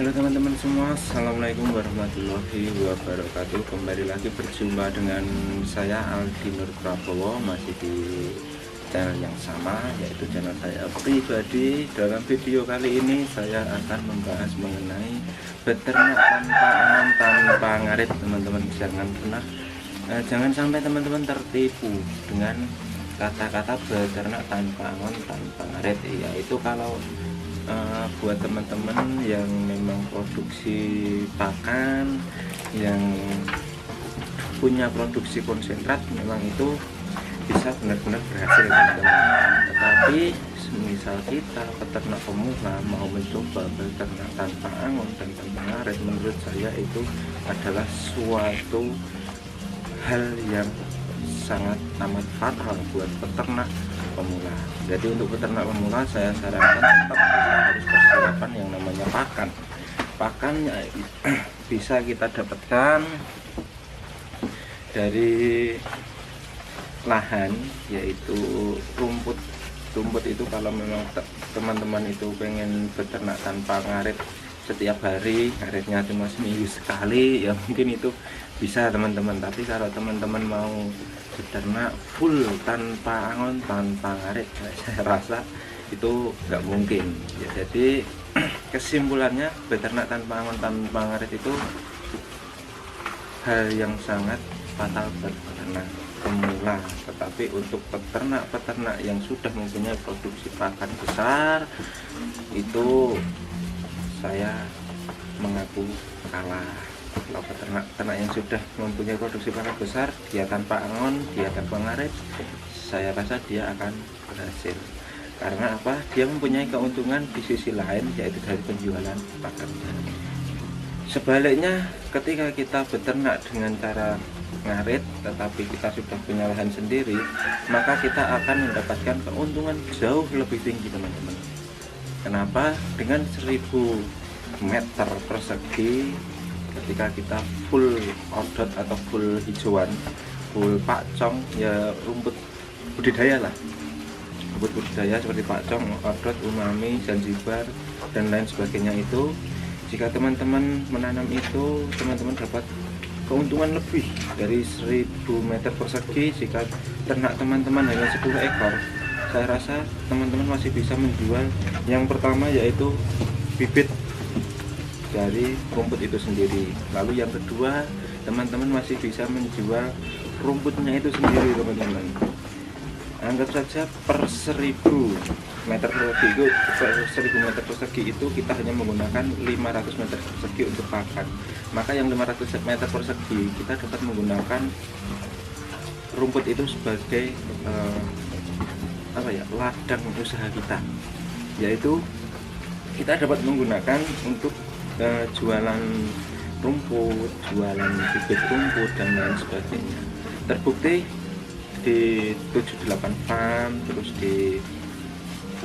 Halo teman-teman semua, assalamualaikum warahmatullahi wabarakatuh. Kembali lagi berjumpa dengan saya Aldi Nur Prabowo, masih di channel yang sama, yaitu channel saya pribadi. Dalam video kali ini saya akan membahas mengenai beternak tanpa aman, tanpa ngarit. Teman-teman jangan sampai teman-teman tertipu dengan kata-kata beternak tanpa aman, tanpa ngarit. Yaitu kalau buat teman-teman yang memang produksi pakan, yang punya produksi konsentrat, memang itu bisa benar-benar berhasil teman-teman. Tetapi misal kita peternak pemula mau mencoba beternak tanpa angon dan tanpa ngarit, menurut saya itu adalah suatu hal yang sangat amat fatal buat peternak pemula. Jadi untuk peternak pemula saya sarankan tetap harus persiapan yang namanya pakan. Pakannya bisa kita dapatkan dari lahan, yaitu rumput. Rumput itu kalau memang teman-teman itu pengen beternak tanpa ngarit setiap hari, ngaritnya cuma seminggu sekali, ya mungkin itu bisa teman-teman. Tapi kalau teman-teman mau beternak full tanpa angon, tanpa ngarit, saya rasa itu nggak mungkin ya. Jadi kesimpulannya, beternak tanpa angon, tanpa ngarit itu hal yang sangat fatal buat peternak pemula. Tetapi untuk peternak-peternak yang sudah mempunyai produksi pakan besar, itu saya mengaku kalah. Kalau peternak yang sudah mempunyai produksi pakan besar, dia tanpa angon, dia tanpa ngarit, saya rasa dia akan berhasil. Karena apa? Dia mempunyai keuntungan di sisi lain, yaitu dari penjualan pakan. Sebaliknya, ketika kita beternak dengan cara ngarit, tetapi kita sudah punya lahan sendiri, maka kita akan mendapatkan keuntungan jauh lebih tinggi teman-teman. Kenapa? Dengan 1000 meter persegi, ketika kita full odot atau full hijauan, full pakcong, ya rumput budidaya lah, rumput budidaya seperti pakcong, odot, umami, zanzibar, dan lain sebagainya, itu jika teman-teman menanam itu, teman-teman dapat keuntungan lebih dari 1000 meter persegi. Jika ternak teman-teman hanya 10 ekor, saya rasa teman-teman masih bisa menjual yang pertama, yaitu bibit dari rumput itu sendiri. Lalu yang kedua, teman-teman masih bisa menjual rumputnya itu sendiri teman-teman. Anggap saja per 1000 meter persegi itu, 1000 meter persegi itu kita hanya menggunakan 500 meter persegi untuk pakan. Maka yang 500 meter persegi kita dapat menggunakan rumput itu sebagai ladang usaha kita, yaitu kita dapat menggunakan untuk jualan rumput, jualan bibit rumput, dan lain sebagainya. Terbukti di 78 farm, terus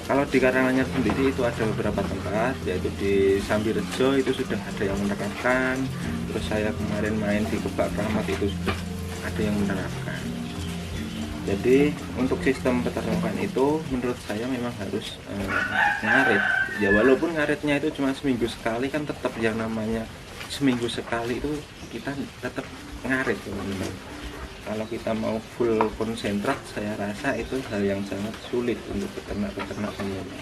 kalau di Karanganyar sendiri itu ada beberapa tempat, yaitu di Sambirejo itu sudah ada yang menerapkan. Terus saya kemarin main di Kebak Kramat itu sudah ada yang menerapkan. Jadi untuk sistem peternakan itu menurut saya memang harus ngarit. Ya walaupun ngaritnya itu cuma seminggu sekali, kan tetap yang namanya seminggu sekali itu kita tetap ngarit teman-teman. Kalau kita mau full konsentrat, saya rasa itu hal yang sangat sulit untuk peternak-peternak pemula.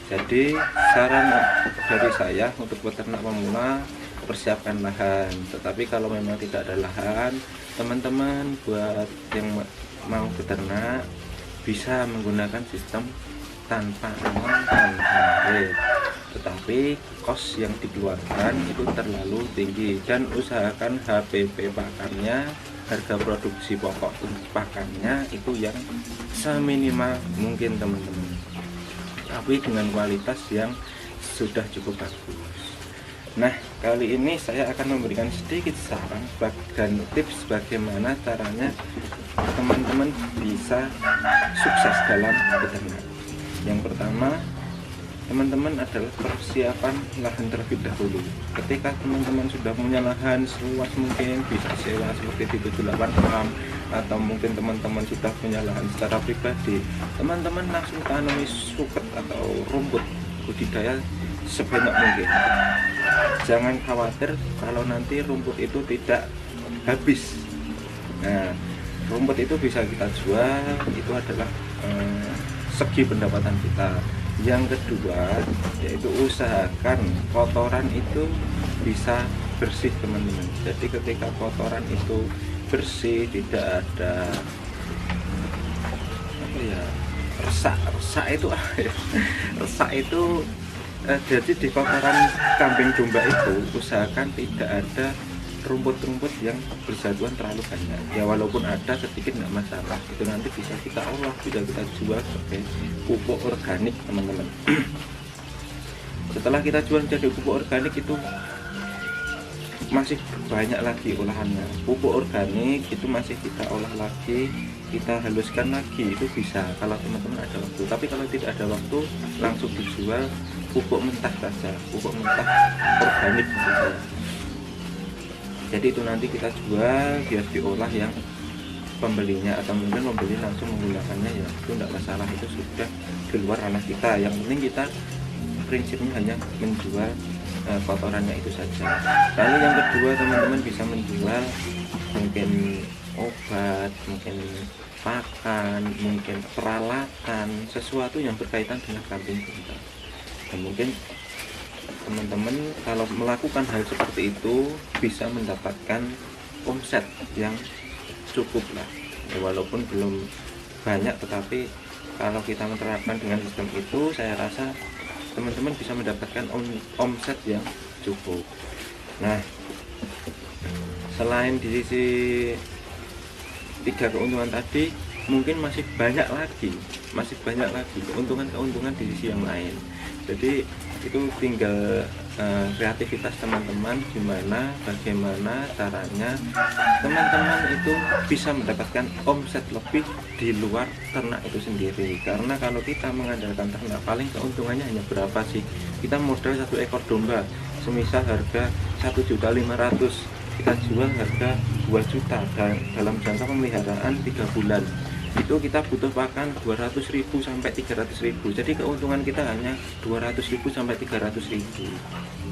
Jadi saran dari saya untuk peternak pemula, persiapkan lahan. Tetapi kalau memang tidak ada lahan, teman-teman buat yang mau beternak bisa menggunakan sistem tanpa aman tanpa ngaret, tetapi kos yang dikeluarkan itu terlalu tinggi. Dan usahakan HPP pakannya, harga produksi pokok pakannya itu yang seminimal mungkin teman-teman, tapi dengan kualitas yang sudah cukup bagus. Nah, kali ini saya akan memberikan sedikit saran dan tips bagaimana caranya teman-teman bisa sukses dalam beternak. Yang pertama, teman-teman adalah persiapan lahan terlebih dahulu. Ketika teman-teman sudah punya lahan seluas mungkin, bisa sewa seperti di 78 atau mungkin teman-teman sudah punya lahan secara pribadi, teman-teman langsung tanami suket atau rumput budidaya sebanyak mungkin. Jangan khawatir kalau nanti rumput itu tidak habis. Nah, rumput itu bisa kita jual, itu adalah segi pendapatan kita. Yang kedua, yaitu usahakan kotoran itu bisa bersih teman-teman. Jadi ketika kotoran itu bersih, tidak ada apa ya, resak itu resak itu jadi di kotoran kambing domba itu usahakan tidak ada rumput-rumput yang bersatuan terlalu banyak. Ya walaupun ada sedikit nggak masalah, itu nanti bisa kita olah, bisa kita jual sebagai pupuk organik teman-teman. Setelah kita jual jadi pupuk organik itu masih banyak lagi olahannya. Pupuk organik itu masih kita olah lagi, kita haluskan lagi, itu bisa kalau teman-teman ada waktu. Tapi kalau tidak ada waktu, langsung dijual pupuk mentah saja, pupuk mentah organik saja. Jadi itu nanti kita jual biar diolah yang pembelinya, atau mungkin pembeli langsung menggunakannya, ya itu tidak masalah, itu sudah di luar ranah kita. Yang penting kita prinsipnya hanya menjual kotorannya itu saja. Lalu yang kedua, teman-teman bisa menjual mungkin obat, mungkin pakan, mungkin peralatan, sesuatu yang berkaitan dengan kambing kita. Dan mungkin teman-teman kalau melakukan hal seperti itu bisa mendapatkan omset yang cukup lah, ya, walaupun belum banyak, tetapi kalau kita menerapkan dengan sistem itu, saya rasa teman-teman bisa mendapatkan omset yang cukup. Nah, selain di sisi 3 keuntungan tadi, mungkin masih banyak lagi keuntungan-keuntungan di sisi yang lain. Jadi itu tinggal kreativitas teman-teman, bagaimana caranya teman-teman itu bisa mendapatkan omset lebih di luar ternak itu sendiri. Karena kalau kita mengandalkan ternak, paling keuntungannya hanya berapa sih? Kita modal 1 ekor domba, semisal harga 1.500.000, kita jual harga 2 juta dan dalam jangka pemeliharaan 3 bulan. Itu kita butuh pakan 200.000 sampai 300.000. Jadi keuntungan kita hanya 200.000 sampai 300.000.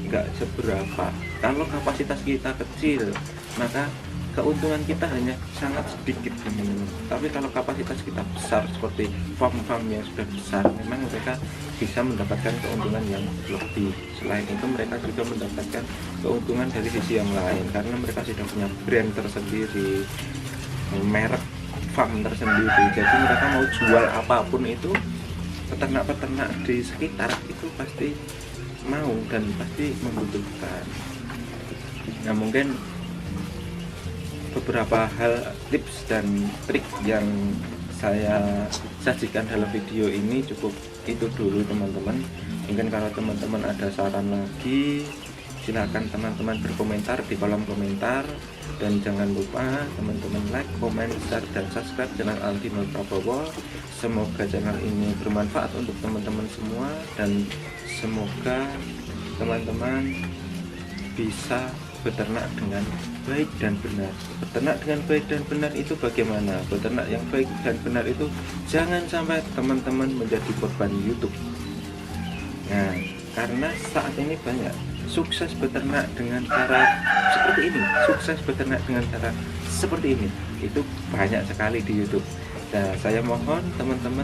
Enggak seberapa. Kalau kapasitas kita kecil, maka keuntungan kita hanya sangat sedikit, teman-teman. Tapi kalau kapasitas kita besar seperti farm-farm yang sudah besar, memang mereka bisa mendapatkan keuntungan yang lebih. Selain itu, mereka juga mendapatkan keuntungan dari sisi yang lain karena mereka sudah punya brand tersendiri, merek farm tersendiri. Jadi mereka mau jual apapun itu, peternak-peternak di sekitar itu pasti mau dan pasti membutuhkan. Nah, mungkin beberapa hal, tips dan trik yang saya sajikan dalam video ini cukup itu dulu, teman-teman. Mungkin kalau teman-teman ada saran lagi, silahkan teman-teman berkomentar di kolom komentar. Dan jangan lupa teman-teman like, comment, share, dan subscribe channel Aldi Nur Prabowo. Semoga channel ini bermanfaat untuk teman-teman semua, dan semoga teman-teman bisa beternak dengan baik dan benar. Beternak dengan baik dan benar itu bagaimana? Beternak yang baik dan benar itu jangan sampai teman-teman menjadi korban YouTube. Nah, karena saat ini banyak sukses beternak dengan cara seperti ini, sukses beternak dengan cara seperti ini, itu banyak sekali di YouTube. Nah, saya mohon teman-teman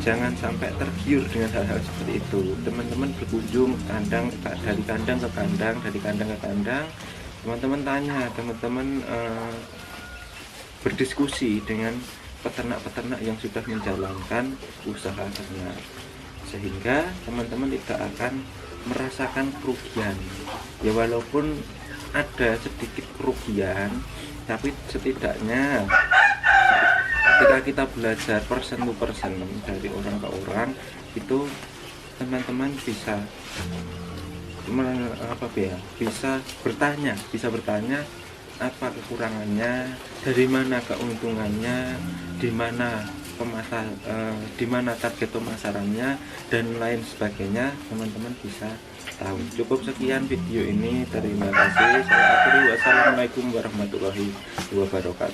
jangan sampai tergiur dengan hal-hal seperti itu. Teman-teman berkunjung kandang, dari kandang ke kandang, dari kandang ke kandang, teman-teman tanya, teman-teman berdiskusi dengan peternak-peternak yang sudah menjalankan usaha ternak. sehingga teman-teman tidak akan merasakan kerugian. Ya walaupun ada sedikit kerugian, tapi setidaknya ketika kita belajar persen to persen dari orang ke orang, itu teman-teman bisa bisa bertanya apa kekurangannya, dari mana keuntungannya, di mana target pemasarannya, dan lain sebagainya. Teman-teman bisa tahu. Cukup sekian video ini, terima kasih. Saya akhiri, wassalamualaikum warahmatullahi wabarakatuh.